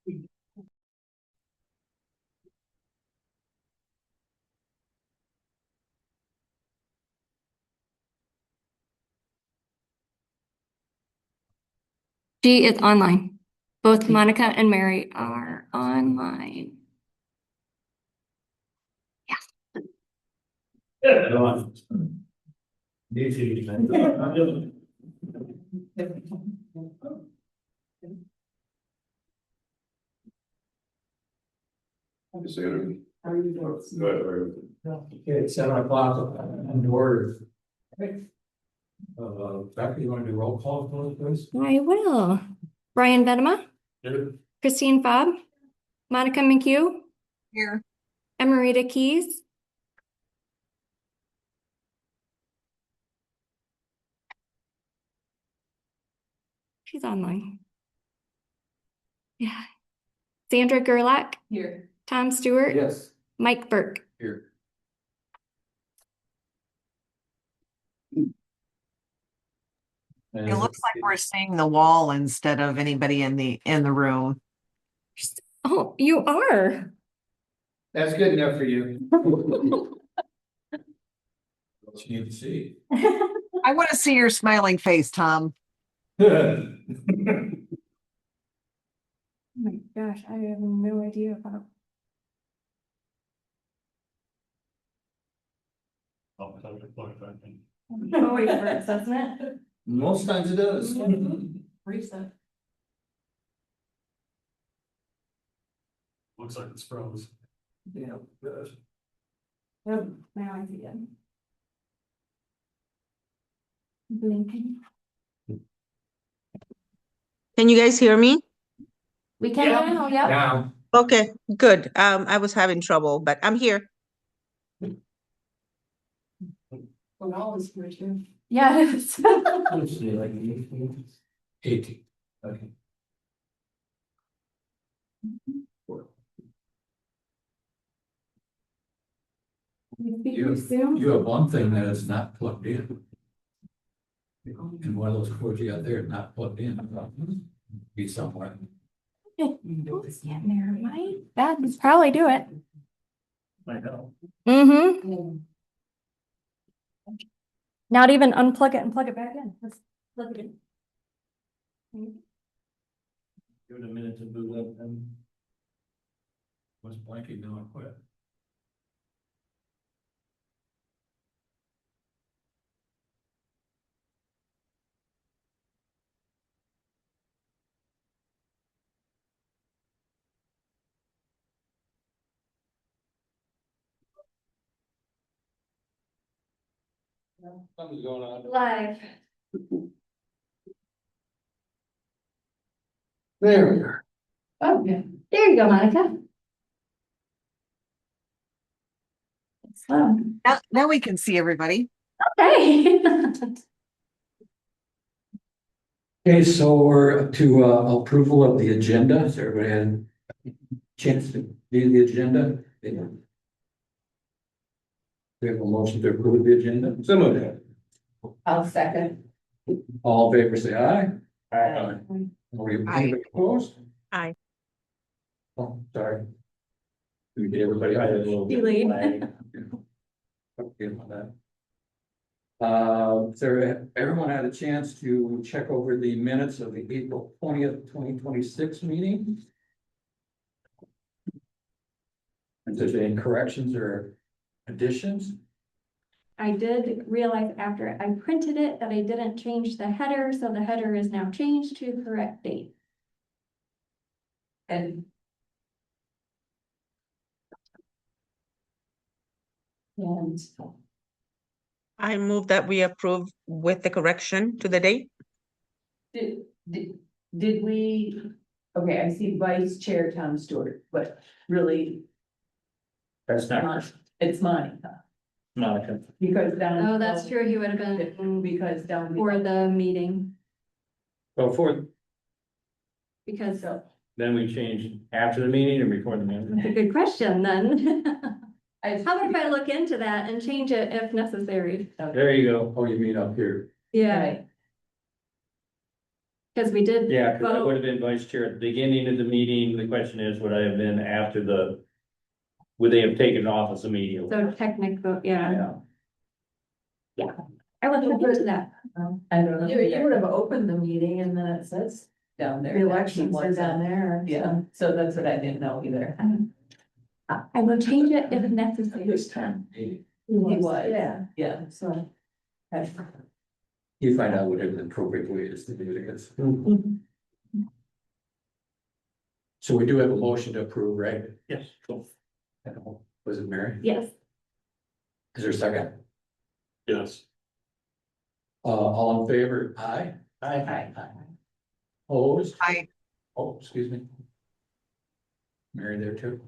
She is online. Both Monica and Mary are online. Okay, it's 7 o'clock in order. Becky, you want to do roll call, please? I will. Brian Vedema, Here. Christine Fobb, Monica McHugh, Here. Emerita Keys, she's online. Yeah. Sandra Gerlach, Here. Tom Stewart, Yes. Mike Burke. Here. It looks like we're seeing the wall instead of anybody in the room. Oh, you are. That's good enough for you. What you need to see. I want to see your smiling face, Tom. Oh my gosh, I have no idea about. Always works, doesn't it? Most times it does. Reset. Looks like it's froze. Yeah, it does. Oh, now I see it. Blinking. Can you guys hear me? We can now, yeah. Now. Okay, good. I was having trouble, but I'm here. Yeah, it is. Let's see, like 80. Okay. You have one thing that is not plugged in. And one of those cords you got there not plugged in. Be somewhere. Stand there, right? That would probably do it. I know. Mm-hmm. Not even unplug it and plug it back in. Let's plug it in. Give it a minute to boot up and. Was blanking, now I quit. Something's going on. Live. There we are. Oh, yeah. There you go, Monica. Slow. Now we can see everybody. Okay. Okay, so we're to approval of the agenda. Has everybody had a chance to view the agenda? We have a motion to approve the agenda. So moved. I'll second. All in favor, say aye. Aye. Anybody opposed? Aye. Oh, sorry. We did everybody. I had a little. Delete. Okay, on that. So everyone had a chance to check over the minutes of the April 20th, 2026 meeting. If there's any corrections or additions? I did realize after I printed it that I didn't change the header, so the header is now changed to correct date. And I move that we approve with the correction to the date. Did we, okay, I see Vice Chair Tom Stewart, but really, That's it's Monica, Monica. because down. Oh, that's true. He would have been Because down. for the meeting Before, because then we changed after the meeting or before the that's a meeting? good question then. I- How about if I look into that and change it if necessary? There you go. Oh, you mean up here? Yeah. Right. Because we did. Yeah, because I vote. would have been vice chair at the beginning of the meeting. The question is, would I have been after would they have taken office immediately? So technical, yeah, Yeah. I will look into that. I don't know. You would have opened the meeting and then it says Down there. the elections are down there. Yeah, so that's what I didn't know either. I will change it if necessary. This time. He was. Yeah, Yeah. so. Okay. You find out whatever the appropriate way is to do this. So we do have a motion to approve, right? Yes. Cool. Was it Mary? Yes, Is there a second? Yes. All in favor? Aye. Aye. Opposed? I, Oh, excuse me. Mary there too?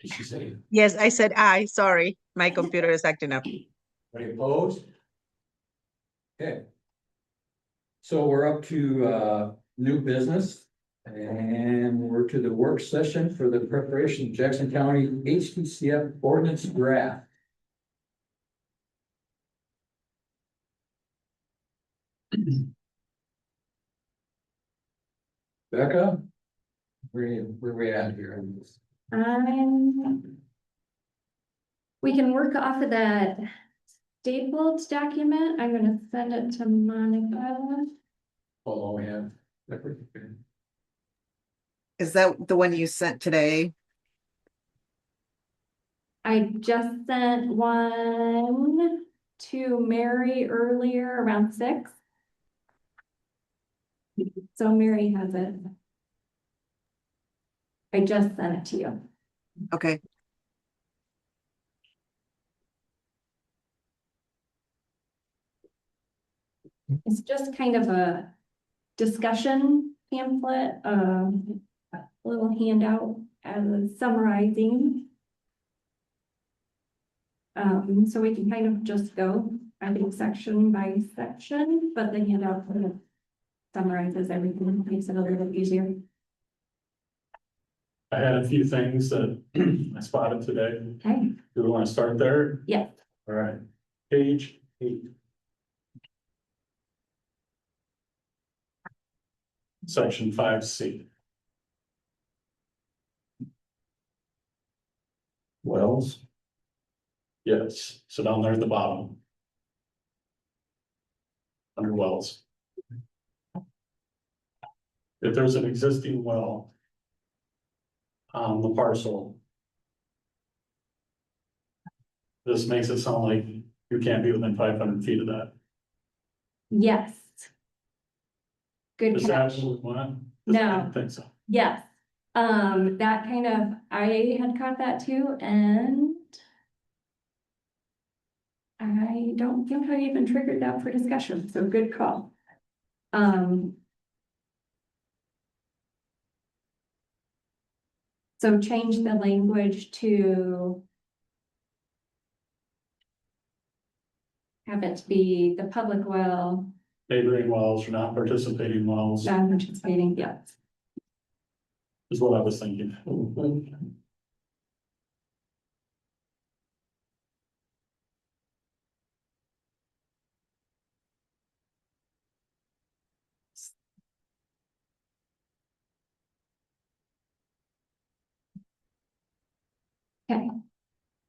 Did she say, Yes, I said aye, sorry. My computer is acting up. any opposed? Okay. So we're up to new business. And we're to the work session for the preparation of Jackson County HTCF ordinance draft. Becca? Where we at here? we can work off of that stapled document. I'm gonna send it to Monica. Oh, we have. is that the one you sent today? I just sent one to Mary earlier around 6. So Mary has it. I just sent it to you. Okay, It's just kind of a discussion pamphlet, a little handout as summarizing. So we can kind of just go, I think, section by section, but the handout kind of summarizes everything, makes it a little easier. I had a few things that I spotted today. Okay, Do we want to start there? yeah, All right, page 8. Section 5C. Wells. Yes, so down there at the bottom. Under wells. If there's an existing well on the parcel, this makes it sound like you can't be within 500 feet of that. yes. Good Is that catch. what we want? No. I don't think so. Yes, that kind of, I had caught that too, and I don't think I even triggered that for discussion, so good call. So change the language to have it be the public well, Neighboring wells or not participating wells non-participating, yes. is what I was thinking. Okay,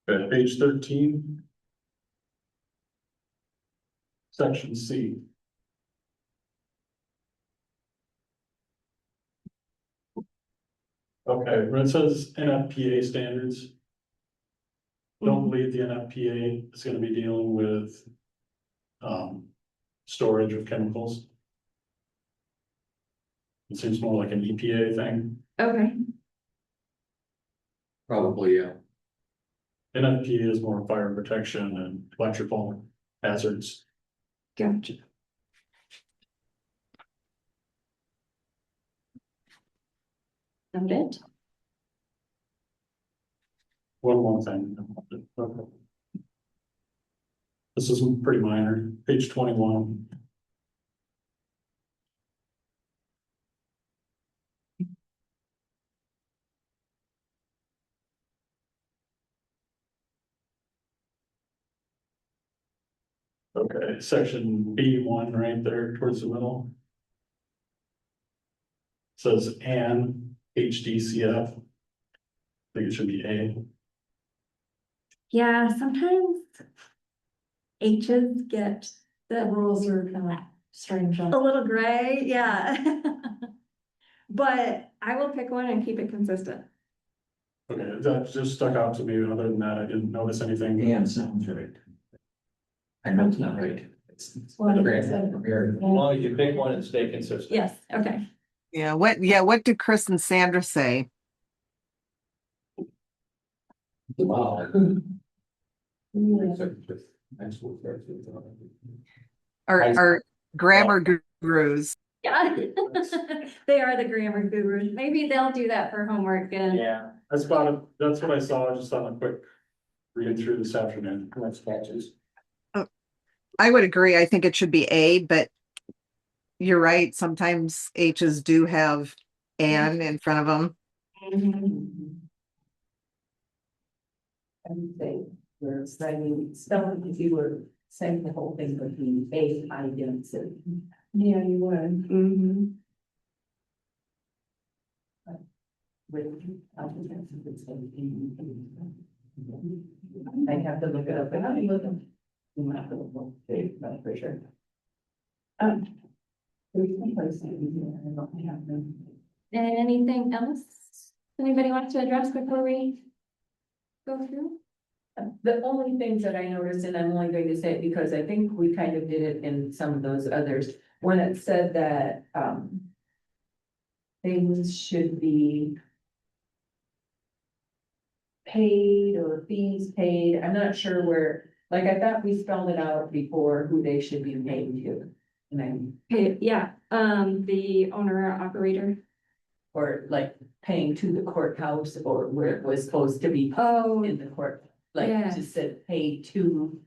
Okay, page 13. Section C. Okay, where it says NFPA standards. Don't believe the NFPA is gonna be dealing with storage of chemicals. It seems more like an EPA thing. okay, Probably, yeah. NFPA is more fire protection and electrical hazards. gotcha. Noted. One more thing. This is pretty minor, page 21. Okay, section B1 right there towards the middle. Says and HDCF. I think it should be A. Yeah, sometimes H's get The the rules are kind of strange on. a little gray, yeah. But I will pick one and keep it consistent. Okay, that just stuck out to me. Other than that, I didn't notice anything. And sounds right. I know it's not right. It's Well, I great. said- As long as you pick one and stay consistent. Yes, okay. Yeah, what do Chris and Sandra say? Wow. Are grammar gurus? Yeah. They are the grammar gurus. Maybe they'll do that for homework and. Yeah. That's about it. That's what I saw just on a quick read through this afternoon. That's catches. I would agree. I think it should be A, but you're right. Sometimes H's do have an in front of them. I would say, we're saying, spelling, if you were saying the whole thing would be A high density. Yeah, you would. Mhm. I have to look it up, but how do you look them? I'm not gonna look, not for sure. There's some place in here, I don't have them. Anything else anybody wants to address before we go through? The only things that I noticed, and I'm only going to say it because I think we kind of did it in some of those others, when it said that, things should be paid or fees paid, I'm not sure where, like, I thought we spelled it out before who they should be paid to. And I'm, Okay, yeah, the owner or operator. or like paying to the courthouse, or where it was supposed to be Oh, in the court, like Yeah. just said pay to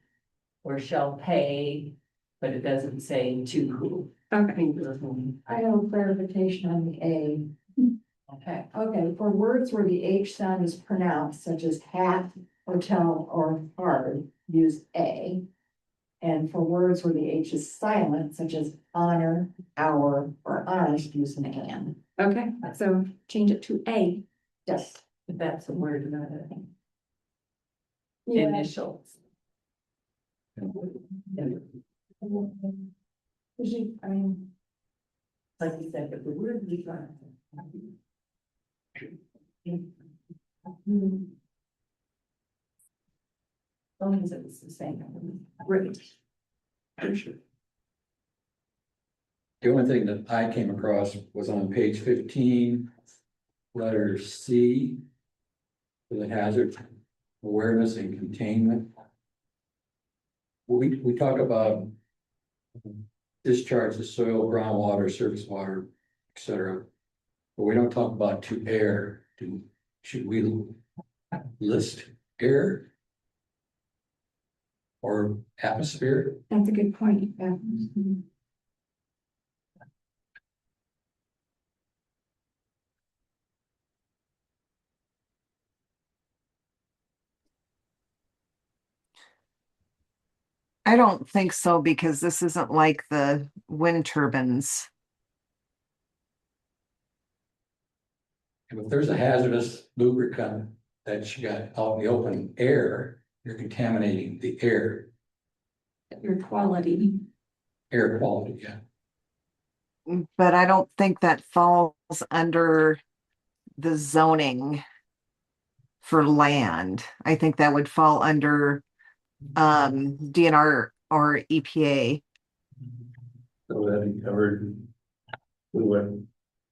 or shall pay, but it doesn't say to who. okay. I have a clarification on the A. Okay, Okay, for words where the H sound is pronounced, such as hat, hotel, or hard, use A. And for words where the H is silent, such as honor, hour, or honest, use an and. Okay, so change it to A. Yes. but that's a word, not a Yeah. initials. I mean, Like you said, but the word we got. As long as it was the same. Right. The only thing that I came across was on page 15, letter C. For the hazard awareness and containment. We talk about discharge of soil, groundwater, surface water, etc. But we don't talk about to air. Should we list air? Or atmosphere? That's a good point. Yeah. I don't think so because this isn't like the wind turbines. And if there's a hazardous lubricant that you got out in the open air, you're contaminating the air Your quality. quality, yeah. But I don't think that falls under the zoning for land. I think that would fall under DNR or EPA. So that covered what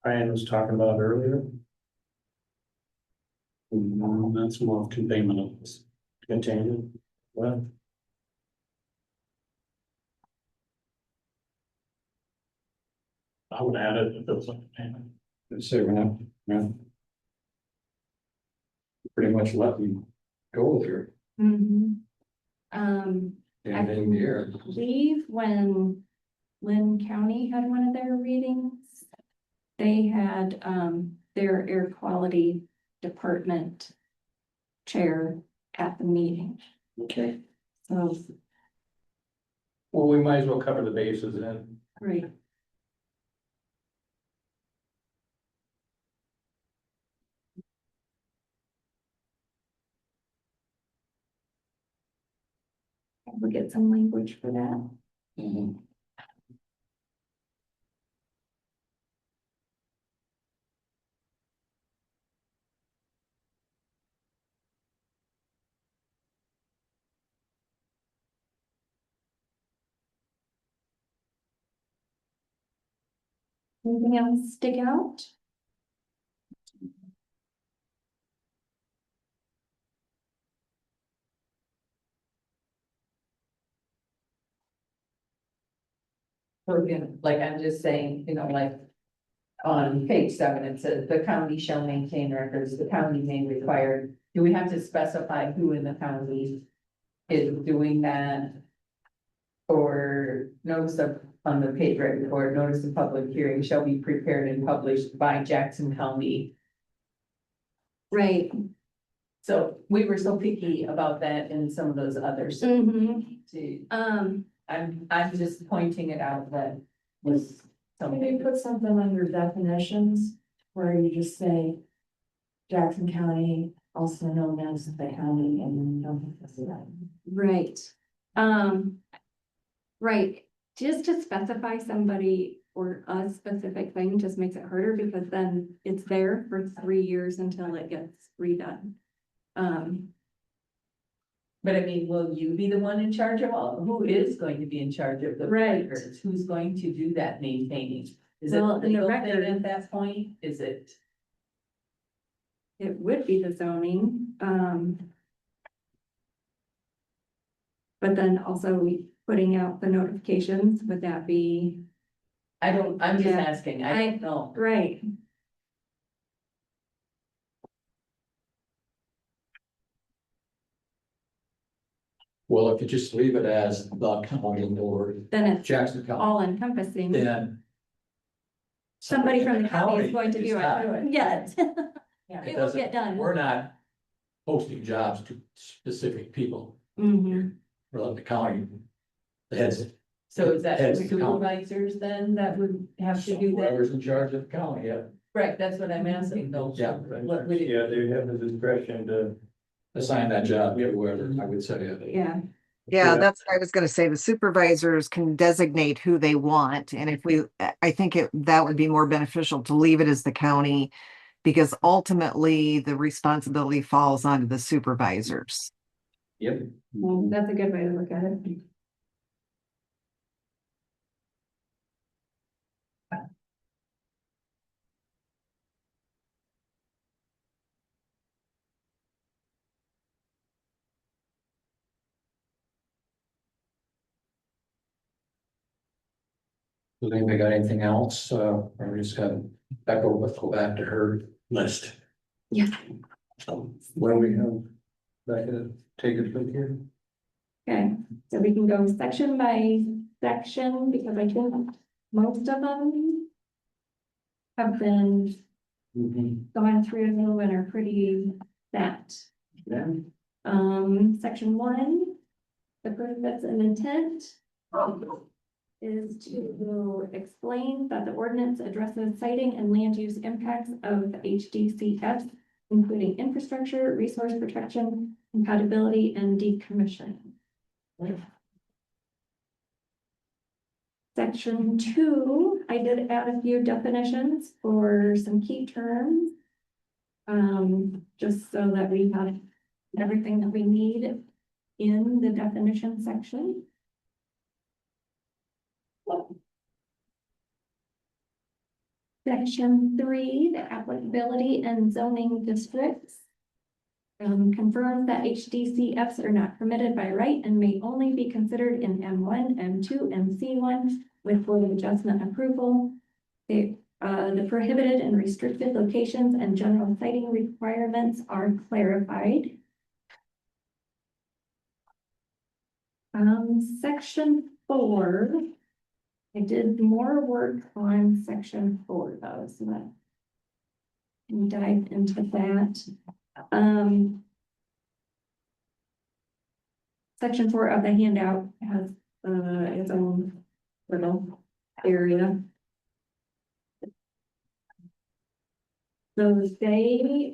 Ryan was talking about earlier. That's more of containment of this. Containment. Well, I would add it if it was like containment. So we're not pretty much letting go with her, Mhm. contaminating the air. I believe when Lynn County had one of their readings, they had, their air quality department chair at the meeting. Okay. So Well, we might as well cover the bases then. Right. We'll get some language for that. Mhm. Anything else stick out? So again, like I'm just saying, you know, like. On page 7, it says the county shall maintain records, the county may require, do we have to specify who in the county? Is doing that? Or notice of, on the page right before, notice of public hearing shall be prepared and published by Jackson County. Right. So we were so picky about that in some of those others. Mm-hmm. too. Um, I'm just pointing it out that was Can you something. put something under definitions where you just say Jackson County, also known as the county, and then don't have to say that. right. Right, just to specify somebody or a specific thing just makes it harder because then it's there for 3 years until it gets redone. But I mean, will you be the one in charge of all, who is going to be in charge of the Right. records? Who's going to do that maintaining? Is it a Well, in the legal record- thing at that point? Is it? It would be the zoning, but then also putting out the notifications, would that be, I'm just Yeah. asking, I don't know. right? Well, if you just leave it as the county or Then it's Jackson County, all encompassing. then. Somebody from the county is going to do not- it, yes. Yeah. It It will doesn't- get done. We're not posting jobs to specific people, Mhm. for the county. The heads, So is that Heads of count. supervisors then that would have to do that? whoever's in charge of the county, yeah, Right, that's what I'm asking though. Yeah. What would it, Yeah, they have the discretion to. assign that job to whoever, I would say. Yeah, Yeah, that's what I was gonna say. The supervisors can designate who they want, and if we, I think that would be more beneficial to leave it as the county. Because ultimately, the responsibility falls onto the supervisors. Yep. well, that's a good way to look at it. Does anybody got anything else, or we just got, let's go back to her list. Yeah. What do we have? Back to take it from here. Okay, so we can go section by section because I think most of them have been gone through and are pretty set. Section 1, the purpose and intent is to explain that the ordinance addresses siting and land use impacts of HDCS, including infrastructure, resource protection, compatibility, and decommission. Section 2, I did add a few definitions for some key terms. Just so that we have everything that we need in the definition section. Section 3, the applicability and zoning districts. Confirms that HDCFs are not permitted by right and may only be considered in M1, M2, and C1 with Board of Adjustment approval. The prohibited and restricted locations and general siting requirements are clarified. Section 4. I did more work on section 4 though, so that we dive into that. Section 4 of the handout has its own little area. So they,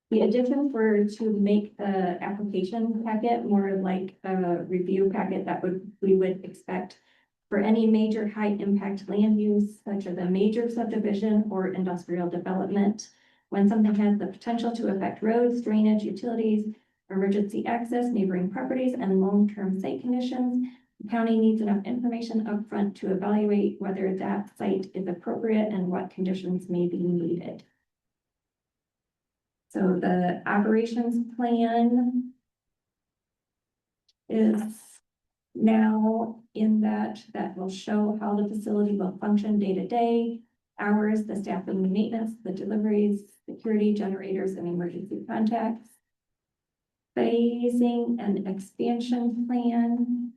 the addition for to make the application packet more like a review packet that we would expect for any major high impact land use such as a major subdivision or industrial development. When something has the potential to affect roads, drainage, utilities, emergency access, neighboring properties, and long-term site conditions, the county needs enough information upfront to evaluate whether that site is appropriate and what conditions may be needed. So the operations plan is now in that will show how the facility will function day to day, hours, the staffing and maintenance, the deliveries, security, generators, and emergency contacts. Phasing and expansion plan.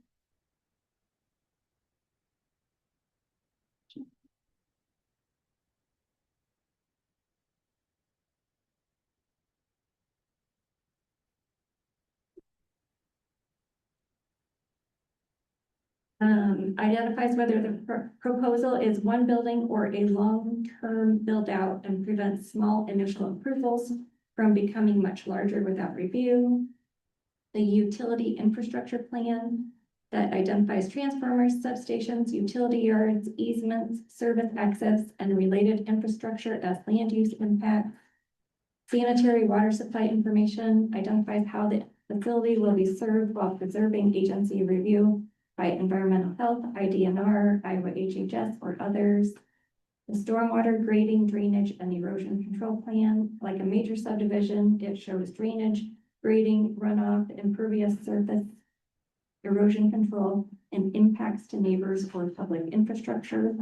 Identifies whether the proposal is one building or a long-term build-out and prevents small initial approvals from becoming much larger without review. The utility infrastructure plan that identifies transformers, substations, utility yards, easements, service access, and related infrastructure as land use impact. Sanitary water supply information identifies how the facility will be served while preserving agency review by environmental health, IDNR, Iowa HHS, or others. The stormwater grading, drainage, and erosion control plan, like a major subdivision, it shows drainage, grading, runoff, impervious surface, erosion control, and impacts to neighbors or public infrastructure.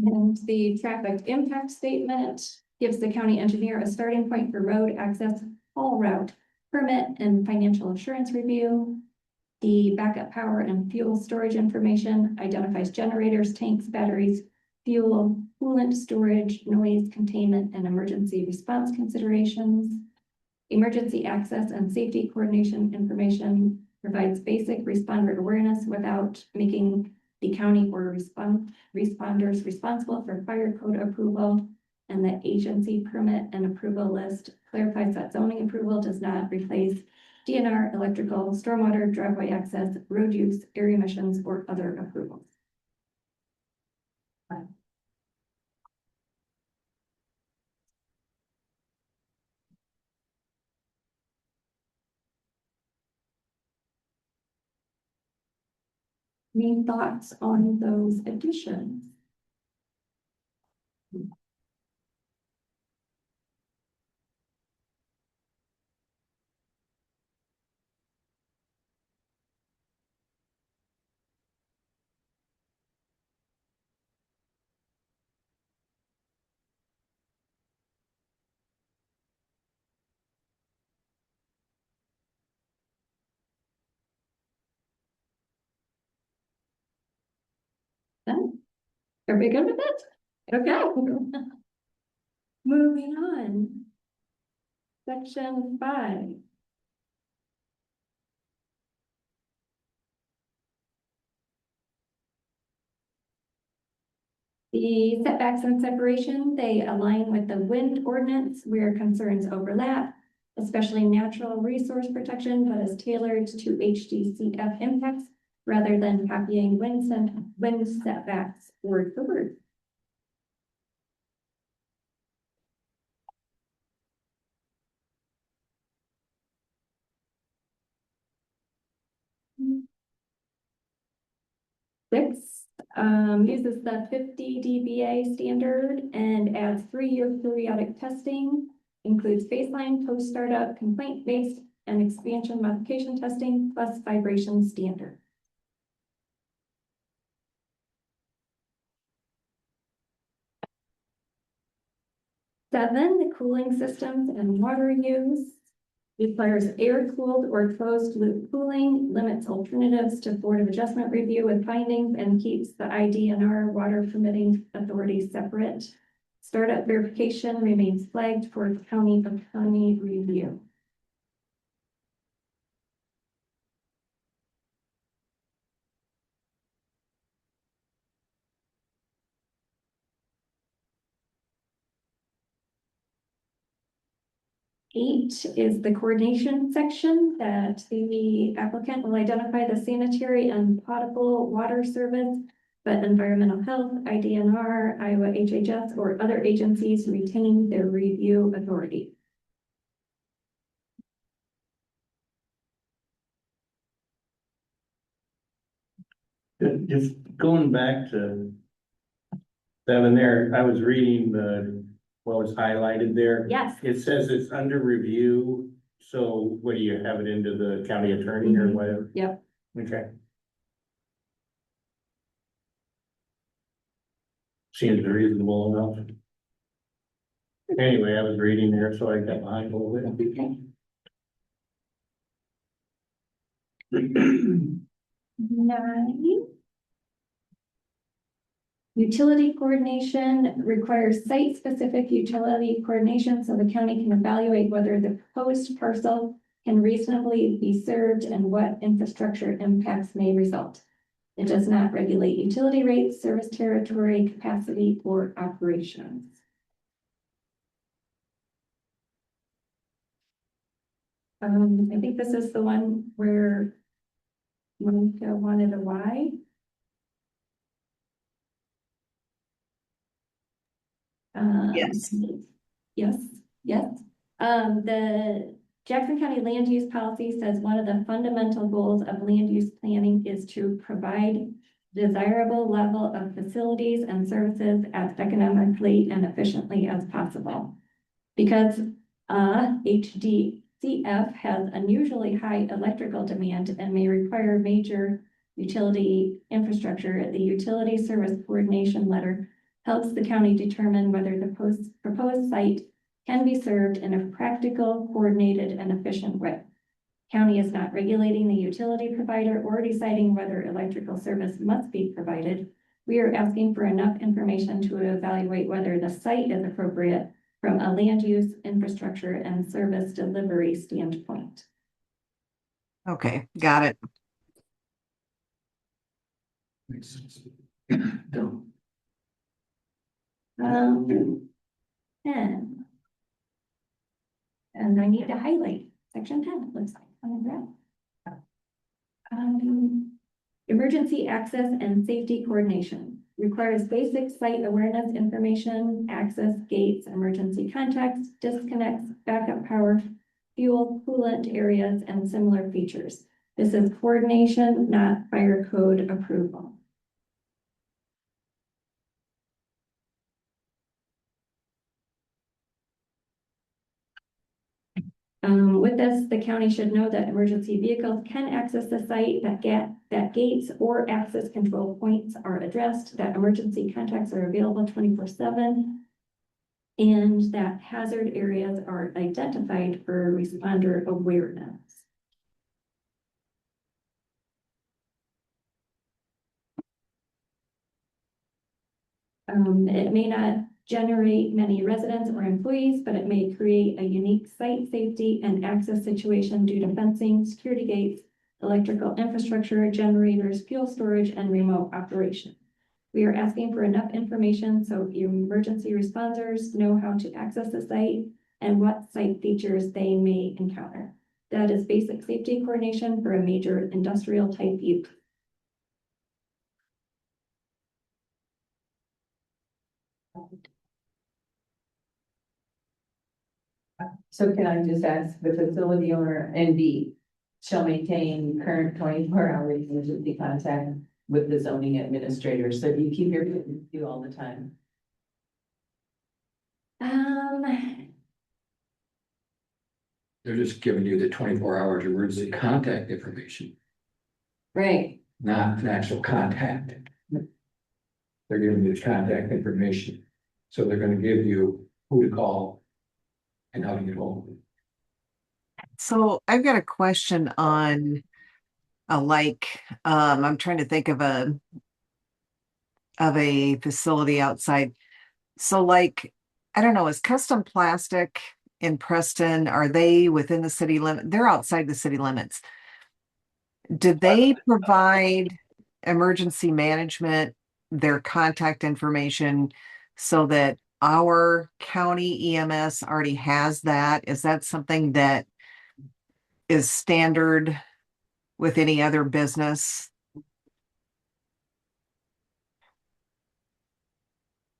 And the traffic impact statement gives the county engineer a starting point for road access, haul route, permit, and financial assurance review. The backup power and fuel storage information identifies generators, tanks, batteries, fuel, coolant storage, noise containment, and emergency response considerations. Emergency access and safety coordination information provides basic responder awareness without making the county or responders responsible for fire code approval. And the agency permit and approval list clarifies that zoning approval does not replace DNR, electrical, stormwater, driveway access, road use, area emissions, or other approvals. Any thoughts on those additions? Done? Everybody good with it? Okay. Moving on. Section 5. The setbacks and separation, they align with the wind ordinance where concerns overlap, especially natural resource protection, but is tailored to HDCF impacts rather than copying wind setbacks word for word. Six, uses the 50 dBA standard and adds 3-year periodic testing, includes baseline, post-startup, complaint-based, and expansion modification testing, plus vibration standard. Seven, the cooling systems and water use. requires air-cooled or closed-loop cooling, limits alternatives to Board of Adjustment review with findings, and keeps the IDNR water permitting authority separate. Startup verification remains flagged for county review. Eight is the coordination section that the applicant will identify the sanitary and potable water service, but environmental health, IDNR, Iowa HHS, or other agencies retain their review authority. Just going back to seven there, I was reading what was highlighted there. Yes, It says it's under review, so what do you have it into the county attorney or whatever? yep. Okay. Seems reasonable enough. Anyway, I was reading there, so I got behind a little bit. Okay. 9. Utility coordination requires site-specific utility coordination so the county can evaluate whether the proposed parcel can reasonably be served and what infrastructure impacts may result. It does not regulate utility rates, service territory, capacity, or operations. I think this is the one where Monica wanted a Y. Yes. Yes, yes. The Jackson County Land Use Policy says one of the fundamental goals of land use planning is to provide desirable level of facilities and services as economically and efficiently as possible. Because HDCF has unusually high electrical demand and may require major utility infrastructure, the Utility Service Coordination Letter helps the county determine whether the proposed site can be served in a practical, coordinated, and efficient way. County is not regulating the utility provider or deciding whether electrical service must be provided. We are asking for enough information to evaluate whether the site is appropriate from a land use, infrastructure, and service delivery standpoint. Okay, got it. Makes sense. 10. And I need to highlight section 10, it looks like, on the graph. Emergency access and safety coordination requires basic site awareness information, access gates, emergency contacts, disconnects, backup power, fuel, coolant areas, and similar features. This is coordination, not fire code approval. With this, the county should know that emergency vehicles can access the site, that gates or access control points are addressed, that emergency contacts are available 24/7, and that hazard areas are identified for responder awareness. It may not generate many residents or employees, but it may create a unique site safety and access situation due to fencing, security gates, electrical infrastructure, generators, fuel storage, and remote operation. We are asking for enough information so emergency responders know how to access the site and what site features they may encounter. That is basic safety coordination for a major industrial type use. So can I just ask the facility owner and B shall maintain current 24-hour emergency contact with the zoning administrator, so you keep your with you all the time? They're just giving you the 24 hours emergency contact information, Right. not an actual contact. They're giving you the contact information. So they're gonna give you who to call and how to get hold of them. So I've got a question on I'm trying to think of a facility outside. So like, I don't know, is Custom Plastic in Preston, are they within the city limit? They're outside the city limits. Did they provide emergency management, their contact information so that our county EMS already has that? Is that something that is standard with any other business?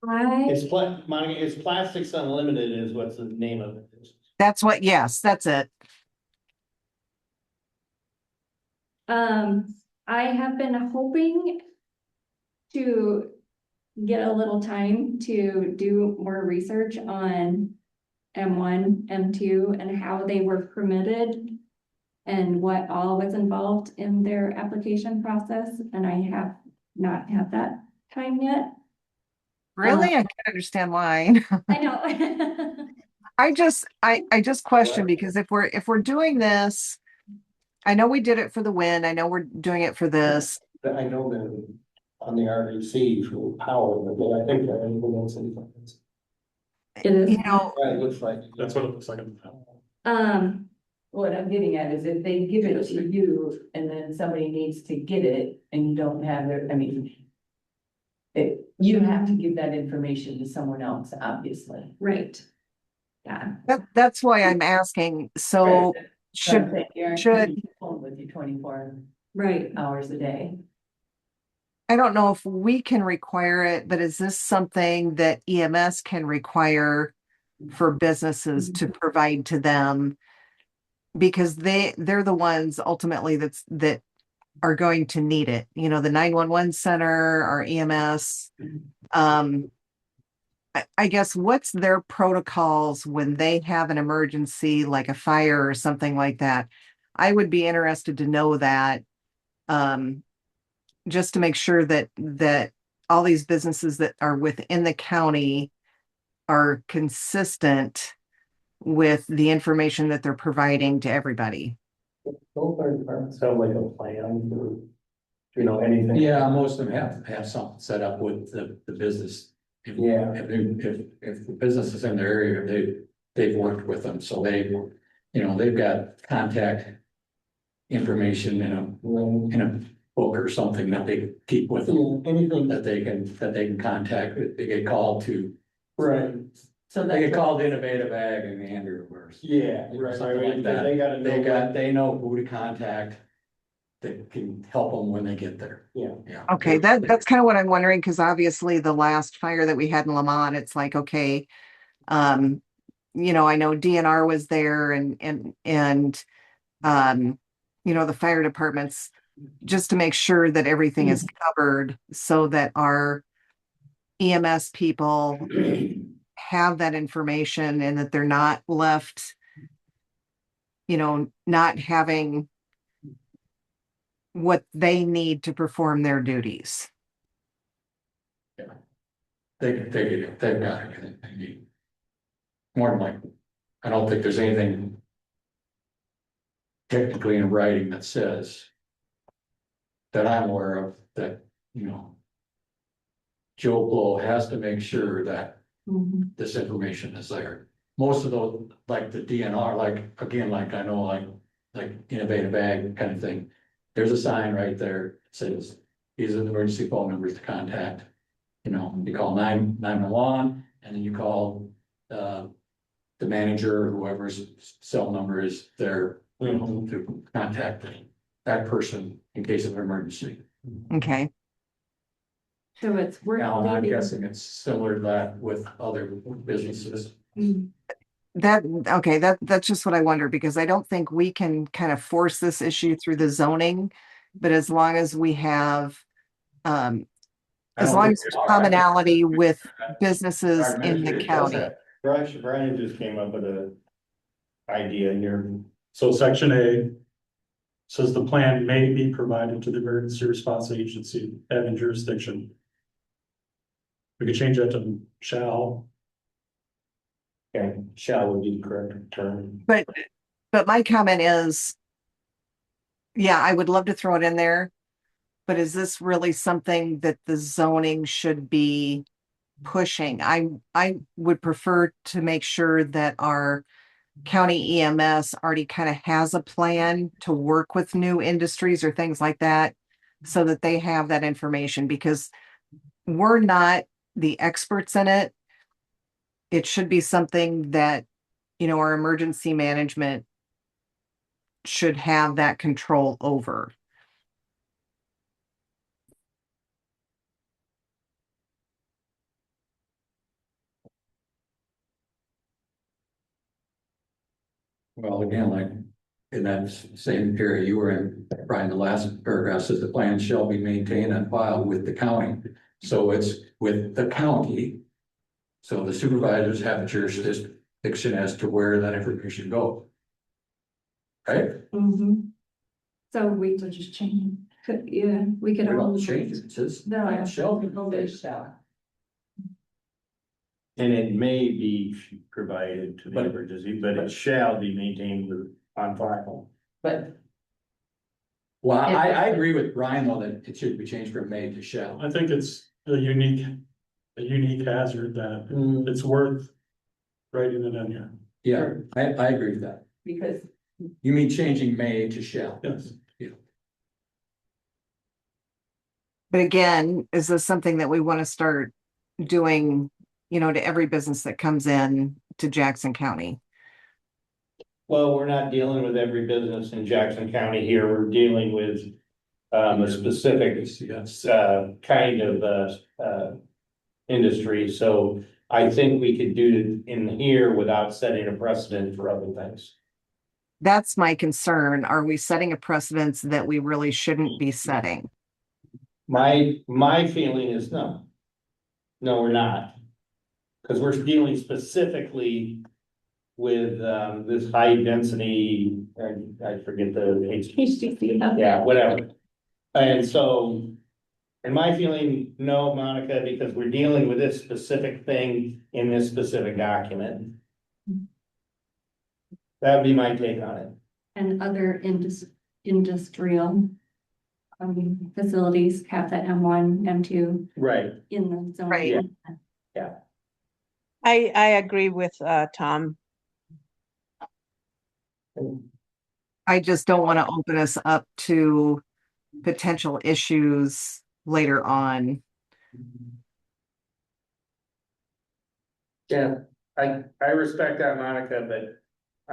It's Monica, it's Plastics Unlimited is what's the name of it. That's what, yes, that's it. I have been hoping to get a little time to do more research on M1, M2, and how they were permitted and what all was involved in their application process, and I have not had that time yet. Really? I can't understand why. I know. I just question because if we're doing this, I know we did it for the wind. I know we're doing it for this. I know they're on the RDC for power, but I think that implements anything. It is. You know, It looks like. That's what it looks like. On the What I'm getting at is if they give it to you and then somebody needs to get it and you don't have their, I mean. You have to give that information to someone else, obviously. Right. Yeah. that's why I'm asking. So should Should. Phone with you 24 Right. hours a day. I don't know if we can require it, but is this something that EMS can require for businesses to provide to them? Because they're the ones ultimately that are going to need it. You know, the 911 center, our EMS. I guess what's their protocols when they have an emergency like a fire or something like that? I would be interested to know that. Just to make sure that all these businesses that are within the county are consistent with the information that they're providing to everybody. Both our departments have like a plan for, you know, anything. Yeah, most of them have something set up with the business. Yeah. If the business is in their area, they've worked with them, so they've got contact information in a book or something that they keep with them, Anything that they can contact, they get called to. right. So They get that's, called Innovative Ag and Andrew Works. Yeah, Something like that. They gotta know. They know who to contact. That can help them when they get there. Yeah. Yeah. Okay, that's kind of what I'm wondering, because obviously the last fire that we had in Lamont, it's like, okay, you know, I know DNR was there and you know, the fire departments, just to make sure that everything is covered so that our EMS people have that information and that they're not left, you know, not having what they need to perform their duties. They've got everything they need. More than likely. I don't think there's anything technically in writing that says that I'm aware of that, you know, Joe Blow has to make sure that this information is there. Most of those, like the DNR, like, again, like I know, like Innovative Ag kind of thing. There's a sign right there that says, these are the emergency phone numbers to contact. You know, you call 911 and then you call, the manager or whoever's cell number is there, you know, to contact that person in case of emergency. Okay, So it's worth Now, I'm leaving. guessing it's similar to that with other businesses. that's just what I wonder, because I don't think we can kind of force this issue through the zoning, but as long as we have, as long as there's commonality with businesses in the county. Brian just came up with a idea here. So section A says the plan may be provided to the emergency response agency having jurisdiction. We could change that to shall. Okay, shall would be the correct term. But But my comment is, yeah, I would love to throw it in there. But is this really something that the zoning should be pushing? I would prefer to make sure that our county EMS already kind of has a plan to work with new industries or things like that, so that they have that information, because we're not the experts in it. It should be something that, our emergency management should have that control over. Well, again, like in that same area you were in, Brian, the last paragraph says the plan shall be maintained and filed with the county. So it's with the county. So the supervisors have jurisdiction as to where that information goes. Right? So we So just change. could, yeah, we could We all. don't change it. It says No, I- shall be. They shall. And it may be provided to the But- emergency, but it shall be maintained on file. But Well, I agree with Brian though, that it should be changed from may to shall. I think it's a unique hazard that it's worth writing it in here. Yeah, I agree with that. because You mean changing may to shall? Yes. But again, is this something that we want to start doing, to every business that comes in to Jackson County? Well, we're not dealing with every business in Jackson County here. We're dealing with a specific Yes. kind of industry. So I think we could do it in here without setting a precedent for other things. That's my concern. Are we setting a precedence that we really shouldn't be setting? My feeling is no. No, we're not. Because we're dealing specifically with this high density, I forget the. HDC. Yeah, whatever. And so, in my feeling, no, Monica, because we're dealing with this specific thing in this specific document. That'd be my take on it. And other industrial facilities have that M1, M2 Right. in the zone. Right. I agree with Tom. I just don't want to open us up to potential issues later on. Yeah, I respect that, Monica, but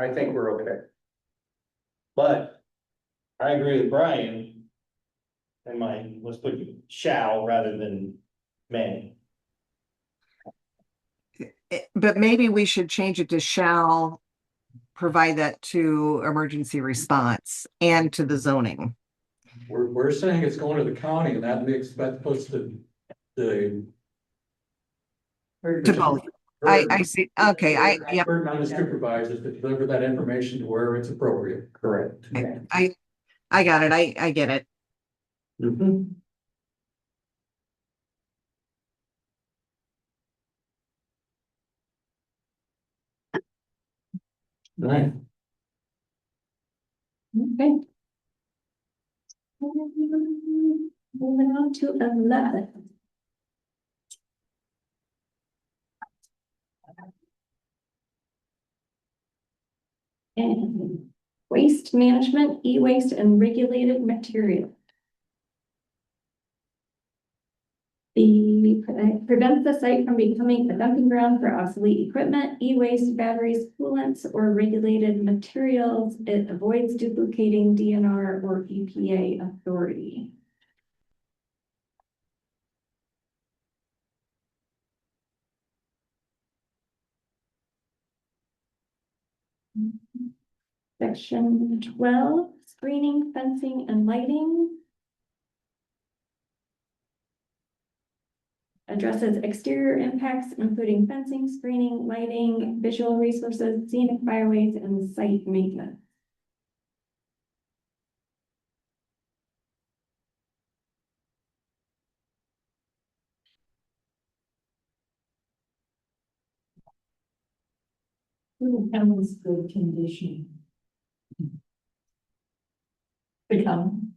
I think we're okay. But I agree with Brian. And let's put shall rather than may. But maybe we should change it to shall provide that to emergency response and to the zoning. We're saying it's going to the county and that puts the. To both. I see. Okay, yep. Burden on the supervisors to deliver that information to where it's appropriate. Correct. I got it. I get it. Right. Okay. Moving on to 11. And waste management, e-waste and regulated material. Prevents the site from becoming a dumping ground for obsolete equipment, e-waste, batteries, coolants, or regulated materials. It avoids duplicating DNR or EPA authority. Section 12, screening, fencing, and lighting. Addresses exterior impacts, including fencing, screening, lighting, visual resources, scenic byways, and site maintenance. That was good condition. Become.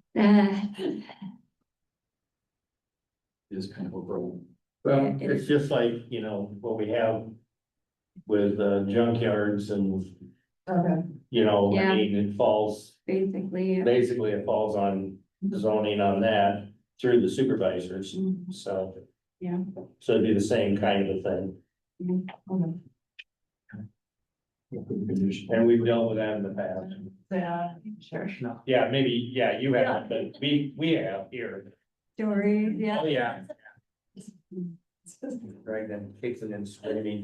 Is kind of a problem. Well, Yeah, it it's is. just like, you know, what we have with junkyards and, Okay. you know, I Yeah. mean, it falls, Basically. basically it falls on zoning on that through the supervisors, Mhm. so. Yeah. So it'd be the same kind of a thing, and we've dealt with that in the past. Yeah, sure. Yeah, maybe, yeah, you have, but we have here. Stories, yeah. Oh, yeah. Right, then kicks it in screaming.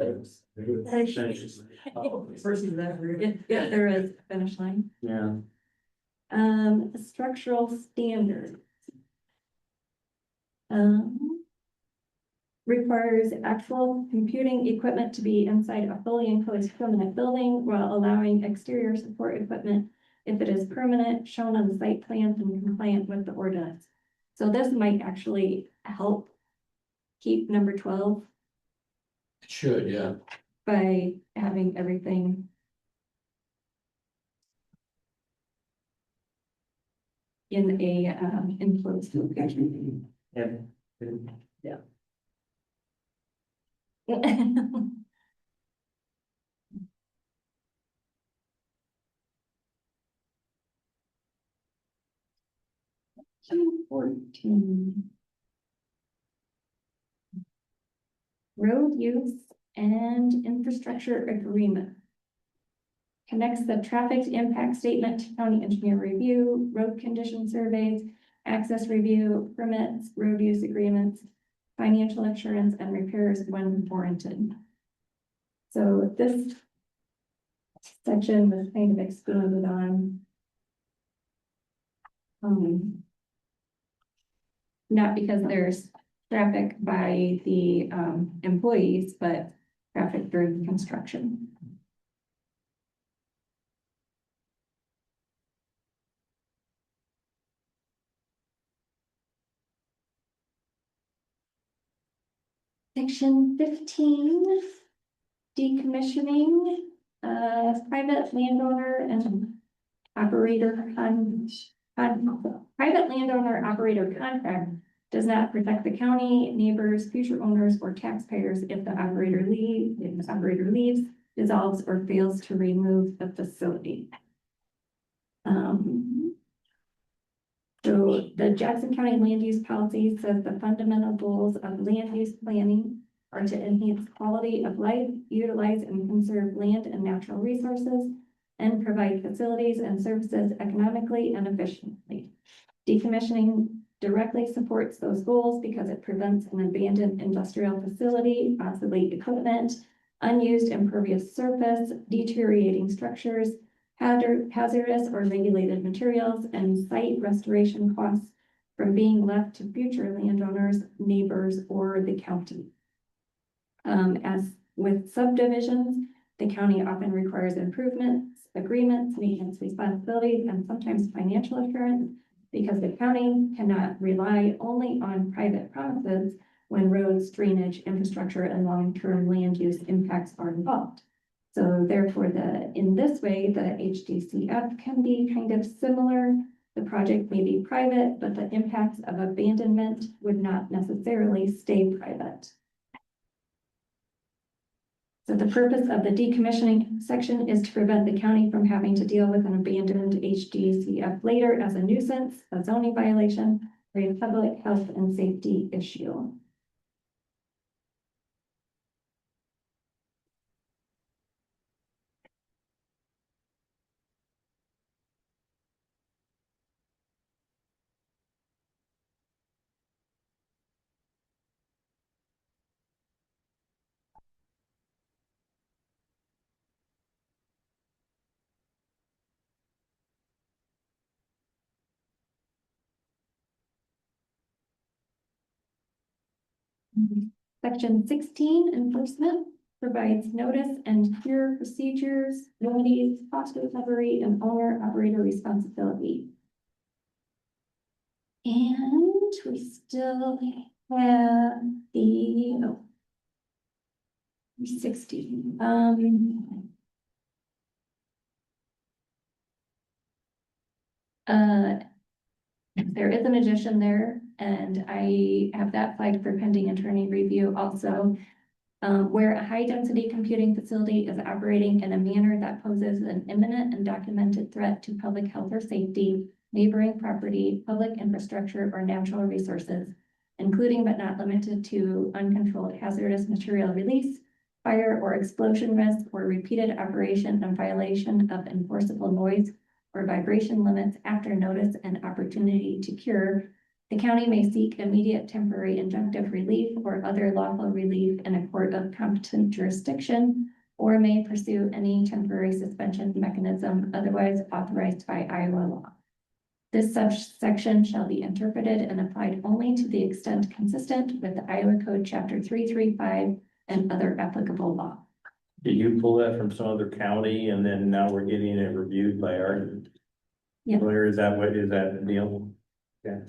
Yeah, there is a finish line. Yeah. Structural standards. Requires actual computing equipment to be inside a fully enclosed permanent building while allowing exterior support equipment if it is permanent, shown on the site plan and compliant with the ordinance. So this might actually help keep number 12 It should, yeah. by having everything in a enclosed location. And Section 14. Road use and infrastructure agreement. Connects the traffic impact statement to county engineer review, road condition surveys, access review, permits, road use agreements, financial assurance and repairs when warranted. So this section was kind of expanded on. Not because there's traffic by the employees, but traffic through construction. Section 15, decommissioning, private landowner and operator private landowner operator contract does not protect the county, neighbors, future owners, or taxpayers if the operator leaves, dissolves, or fails to remove the facility. So the Jackson County Land Use Policy says the fundamental goals of land use planning are to enhance quality of life, utilize and conserve land and natural resources, and provide facilities and services economically and efficiently. Decommissioning directly supports those goals because it prevents an abandoned industrial facility, obsolete equipment, unused impervious surface, deteriorating structures, hazardous or regulated materials, and site restoration costs from being left to future landowners, neighbors, or the county. As with subdivisions, the county often requires improvements, agreements, maintenance responsibilities, and sometimes financial assurance because the county cannot rely only on private promises when roads, drainage, infrastructure, and long-term land use impacts are involved. So therefore, in this way, the HDCF can be kind of similar. The project may be private, but the impacts of abandonment would not necessarily stay private. So the purpose of the decommissioning section is to prevent the county from having to deal with an abandoned HDCF later as a nuisance, a zoning violation, or a public health and safety issue. Section 16, enforcement, provides notice and cure procedures, remedies, cost recovery, and owner-operator responsibility. And we still have the 16. there is an addition there, and I have that flagged for pending attorney review also. Where a high-density computing facility is operating in a manner that poses an imminent and documented threat to public health or safety, neighboring property, public infrastructure, or natural resources, including but not limited to uncontrolled hazardous material release, fire or explosion risk, or repeated operation and violation of enforceable noise or vibration limits after notice and opportunity to cure, the county may seek immediate temporary injunctive relief or other lawful relief in a court of competent jurisdiction, or may pursue any temporary suspension mechanism otherwise authorized by Iowa law. This subsection shall be interpreted and applied only to the extent consistent with the Iowa Code Chapter 335 and other applicable law. Did you pull that from some other county and then now we're getting it reviewed by our? Yeah. Where is that, what is that deal? Yeah.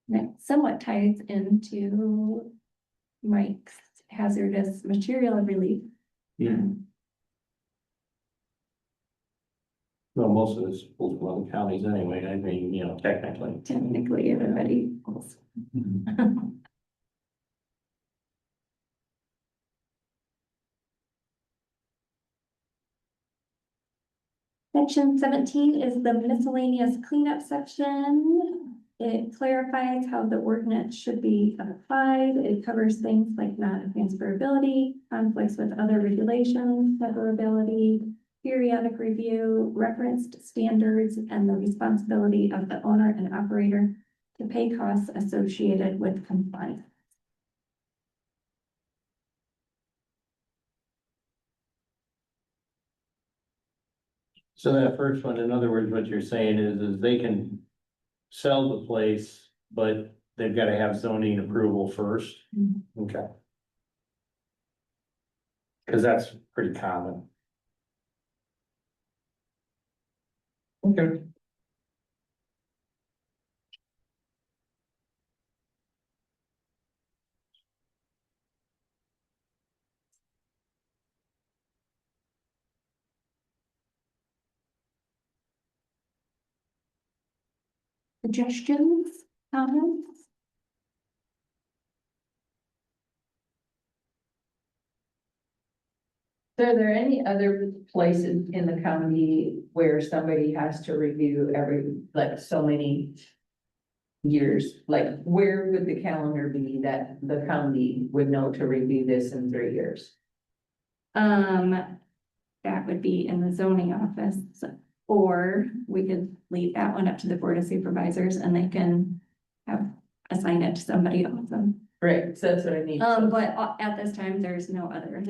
That somewhat ties into Mike's hazardous material relief. Well, most of this pulls from other counties anyway, I mean, you know, technically. Technically, everybody else. Section 17 is the miscellaneous cleanup section. It clarifies how the ordinance should be applied. It covers things like non-transferability, conflicts with other regulations, severability, periodic review, referenced standards, and the responsibility of the owner and operator to pay costs associated with compliance. So that first one, in other words, what you're saying is they can sell the place, but they've got to have zoning approval first? Mhm. Okay. Cause that's pretty common. Okay. Suggestions, comments? So are there any other places in the county where somebody has to review every, like, so many years? Like, where would the calendar be that the county would know to review this in 3 years? That would be in the zoning office, or we could leave that one up to the Board of Supervisors and they can assign it to somebody else. Right, so that's what I need. But at this time, there's no other.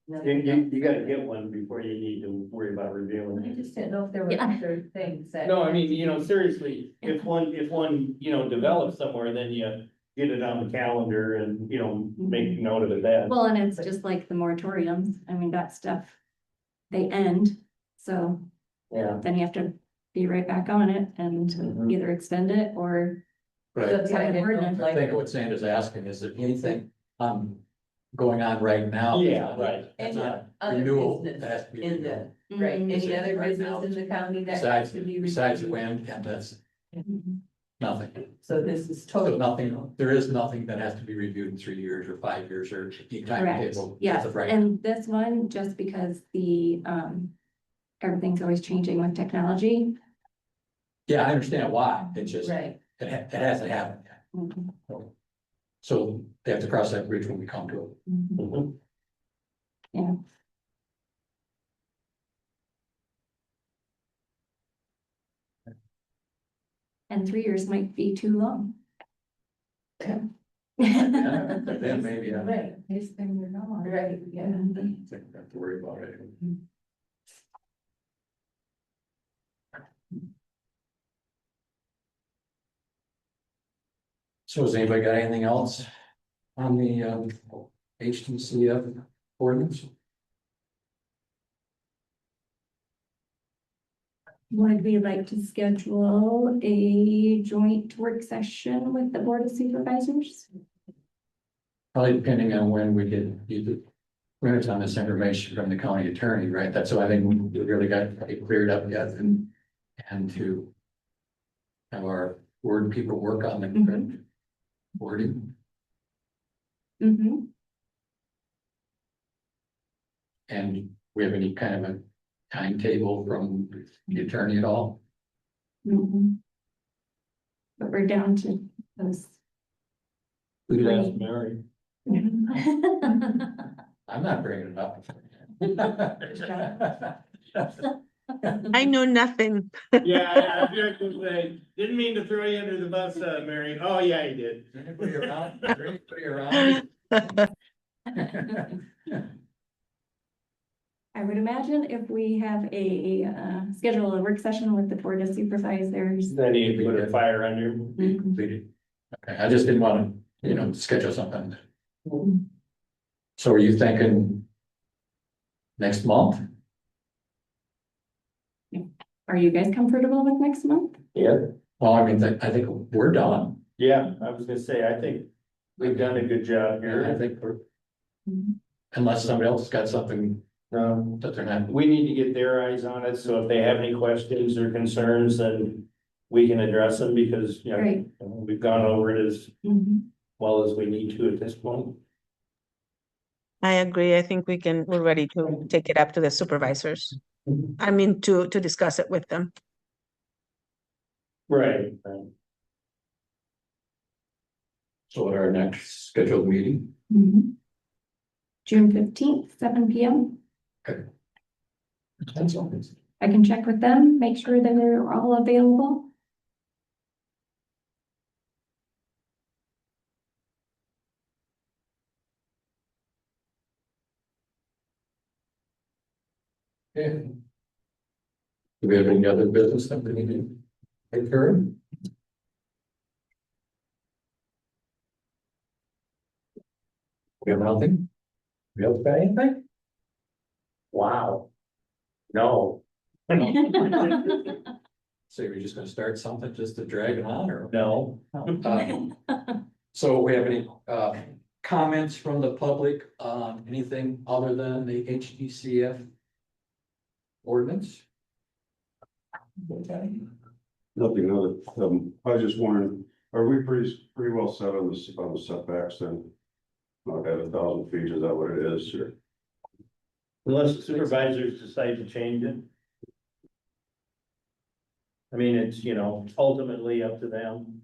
You gotta get one before you need to worry about reviewing I it. just didn't know if there were Yeah. other things that. No, I mean, you know, seriously, if one, you know, develops somewhere, then you get it on the calendar and, you know, make note of it then. Well, and it's just like the moratoriums. I mean, that stuff, they end. So Yeah. then you have to be right back on it and Mhm. either extend it or. Right. That's why I didn't know, Ordinance. I like- think what Sandra's asking is there anything, going on right now? Yeah, right. That's Any not other renewal, business that has to be in renewal. the, right, Mhm. any other Right now. business in the county that has Besides, to be besides reviewed? wind, and that's Mhm. nothing. So this is So totally. nothing, there is nothing that has to be reviewed in 3 years or 5 years or any Correct, timetable. yes, as of right. and this one, just because the, everything's always changing with technology. Yeah, I understand why, it's just, Right, it hasn't happened yet. Mhm. So they have to cross that bridge when we come to it. Mhm. Mhm. Yeah. And 3 years might be too long. Yeah, Then maybe, I right, These things are not. right, yeah. don't think we have to worry about it. So has anybody got anything else on the HTCF ordinance? Would we like to schedule a joint work session with the Board of Supervisors? Probably depending on when we get either we're on this information from the county attorney, right? That's why I think we really got it cleared up yet and to have our word people work on the correct wording. Mm-hmm. And we have any kind of a timetable from the attorney at all? Mm-hmm. But we're down to those. We could ask Mary. I'm not bringing it up. I know nothing. Yeah, I was gonna say, didn't mean to throw you under the bus, Mary. Oh, yeah, you did. Anybody around? Is there anybody around? I would imagine if we have a, schedule a work session with the Board of Supervisors. Then you put a fire under. Be completed. Okay, I just didn't want to, schedule something. So are you thinking next month? Are you guys comfortable with next month? Yeah. Well, I mean, I think we're done. Yeah, I was gonna say, I think we've done a good job Yeah, I here. think we're, unless somebody else has got something that they're not. We need to get their eyes on it, so if they have any questions or concerns, then we can address them, because, Right. we've gone over it as Mhm. well as we need to at this point. I agree. I think we're ready to take it up to the supervisors. I mean, to discuss it with them. Right. So at our next scheduled meeting, Mhm. June 15th, 7 PM. that's all. I can check with them, make sure that they're all available. Okay. Do we have any other business that we need to take care of? We have nothing? We else got anything? Wow. No. So we're just gonna start something just to drag it on, or? No. So we have any comments from the public on anything other than the HDCF ordinance? Okay. Nothing other, I was just wondering, are we pretty well set on the setbacks then? Not at 1,000 feet, is that what it is, or? Unless the supervisors decide to change it. I mean, it's, ultimately up to them.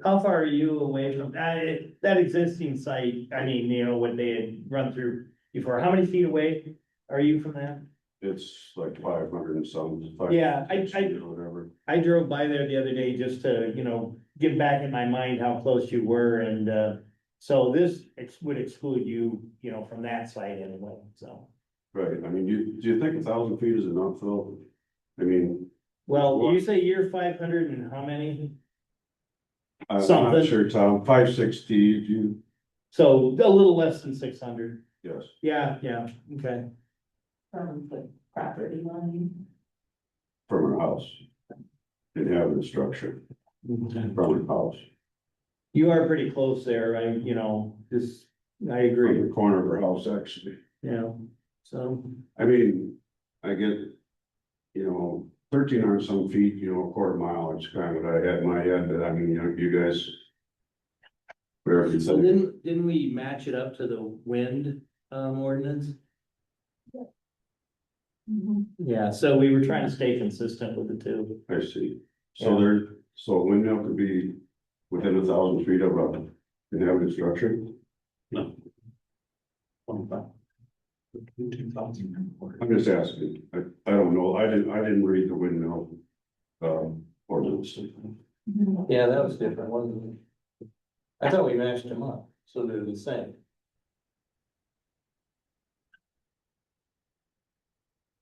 How far are you away from that existing site? I mean, what they had run through before, how many feet away are you from that? It's like 500 and some. Yeah, I or whatever. I drove by there the other day just to, get back in my mind how close you were, and, so this would exclude you, from that site anyway, so. Right, I mean, do you think 1,000 feet is enough, Phil? I mean, Well, you say you're 500 and how many? I'm Something. not sure, Tom, 560, you, So a little less than 600. yes, Yeah, okay. From the property line. from our house. Didn't have the structure from our house, You are pretty close there, I from agree, the corner of our house, actually. so. I mean, I get, 1,300 some feet, a quarter mile, it's kind of what I had in my head, but I mean, you guys. Whatever you So think, didn't we match it up to the wind, ordinance? Mhm. Yeah, so we were trying to stay consistent with the two. I see. Yeah. So a windmill could be within 1,000 feet of a inhabited structure? No. I'm just asking, I don't know, I didn't read the windmill, ordinance. Yeah, that was different, wasn't it? I thought we matched them up, so they're the same.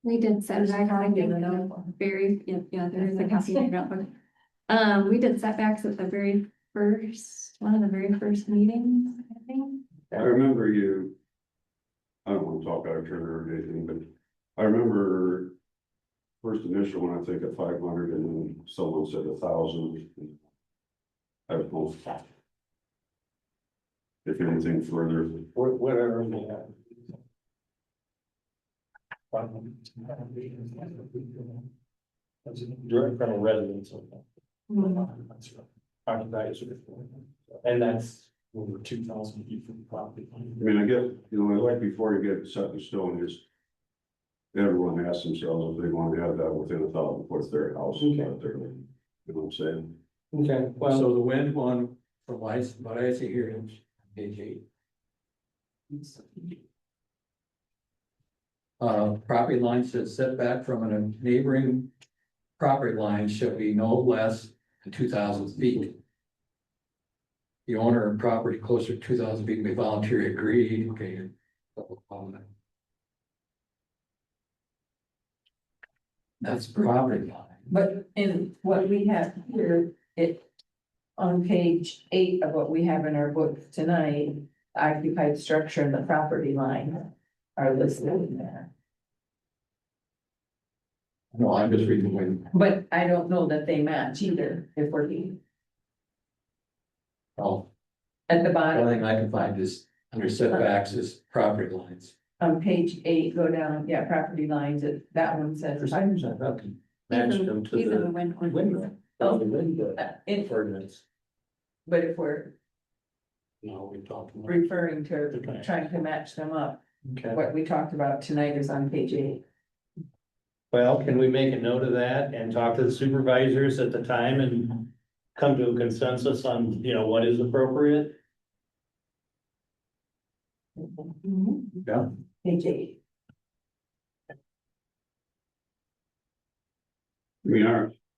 We did setbacks, I think, Given in up. the very, yeah, there is a copy in your notebook. We did setbacks at the very first, one of the very first meetings, I think. I remember you. I don't want to talk out of turn or anything, but I remember. First initial one, I think at 500 and then someone said 1,000. I don't know. if anything further. Whatever we have. Direct from a residence. And that's Over 2,000 feet from the property line. I mean, I get, you know, like before you get set in stone, just. Everyone asks themselves if they want to have that within 1,000 foot of their house. Okay. But they're, you know what I'm saying? okay, well, So the wind one, from what I see here in page 8. Property line says setback from a neighboring property line shall be no less than 2,000 feet. The owner of property closer to 2,000 feet may voluntarily agree, okay. That's property line. But in what we have here, it. On page 8 of what we have in our book tonight, occupied structure and the property line are listed in there. No, I'm just reading the wind. But I don't know that they match either, if we're Oh, at the the bottom. only thing I can find is under setbacks is property lines. On page 8, go down, yeah, property lines, that one says. for some reason, I thought we matched them to These are the the wind ones. window. Oh. The window In- ordinance. But if we're No, we talked about. referring to trying to match them up, Okay. what we talked about tonight is on page 8. Well, can we make a note of that and talk to the supervisors at the time and come to a consensus on, you know, what is appropriate? Yeah. Page 8. I mean,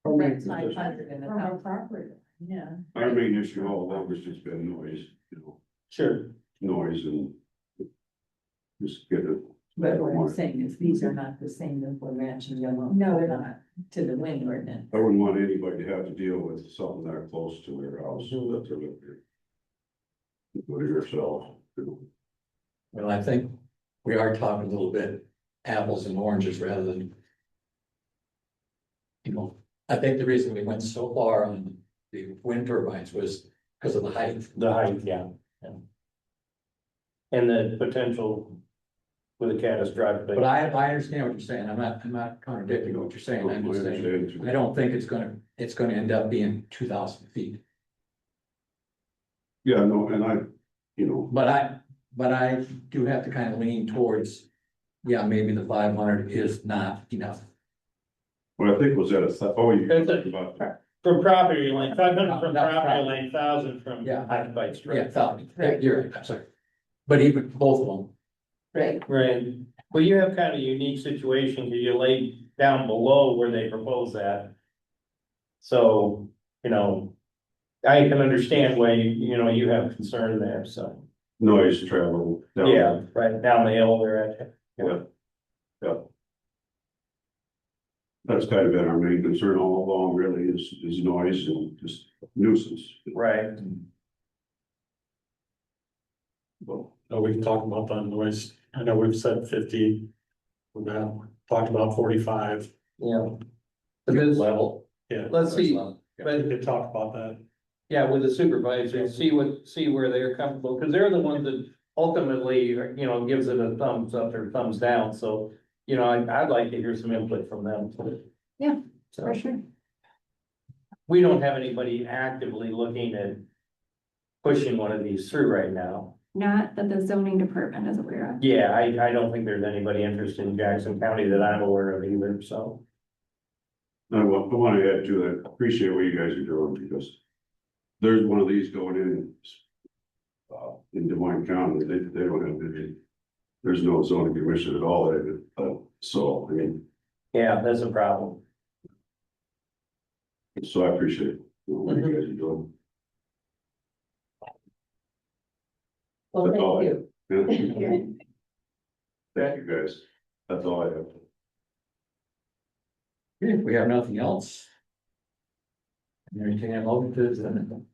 That's 500 in the From a house. property. Yeah. our main issue all along has just been noise, you know, Sure. noise and. Just get it. But what I'm saying is these are not the same as we're matching them up. No, they're not. To the wind ordinance. I wouldn't want anybody to have to deal with something that close to their house, so that they're looking. Go to yourself, you know. Well, I think we are talking a little bit apples and oranges rather than. You know, I think the reason we went so far on the wind turbines was because of the height. The height, yeah. Yeah. And the potential with a catastrophic. But I understand what you're saying. I'm not contradicting what you're saying. I'm just saying, I don't think it's gonna end up being 2,000 feet. Yeah, no, and I, you know, But I do have to kind of lean towards, yeah, maybe the 500 is not enough. what I think was that you That's talked it. about, From property line, 500 from Not property property. line, 1,000 from Yeah. occupied Yeah, structure. 1,000. You're right, I'm sorry. But even both of them, Right. Right, well, you have kind of a unique situation, because you laid down below where they propose that. So, you know, I can understand why, you know, you have concern there, so. noise travel. down. Yeah, right down the hill there at. Yeah. Yeah. That's kind of been our main concern all along, really, is noise and just nuisance. Right. Well, No, we can talk about the noise. I know we've said 50. We've talked about 45. Yeah. Because, level. Yeah, let's see, we but could talk about that. yeah, with the supervisor, see where they're comfortable, because they're the ones that ultimately, you know, gives it a thumbs up or thumbs down, so. You know, I'd like to hear some input from them. Yeah, So, For sure. we don't have anybody actively looking at pushing one of these through right now. Not that the zoning department is aware of. Yeah, I don't think there's anybody interested in Jackson County that I'm aware of either, so. I want to add to that, appreciate what you guys are doing, because there's one of these going in Des Moines County, they don't have any, there's no zoning commission at all, so, I mean, Yeah, that's a problem. so I appreciate what you guys are doing. Well, That's all thank I- you. Yeah. Thank you, guys, that's all I have. If we have nothing else. Anything I'm open to, then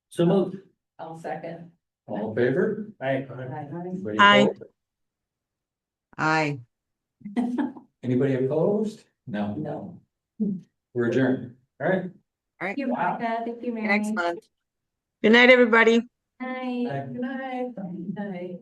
So move. I'll second. all in favor? Anybody Aye. opposed? Aye. Anybody opposed? No, No. we're adjourned. All right. Thank you, Monica. Thank you, Mary. Next month. Good night, everybody. Aye. Good night. Good night.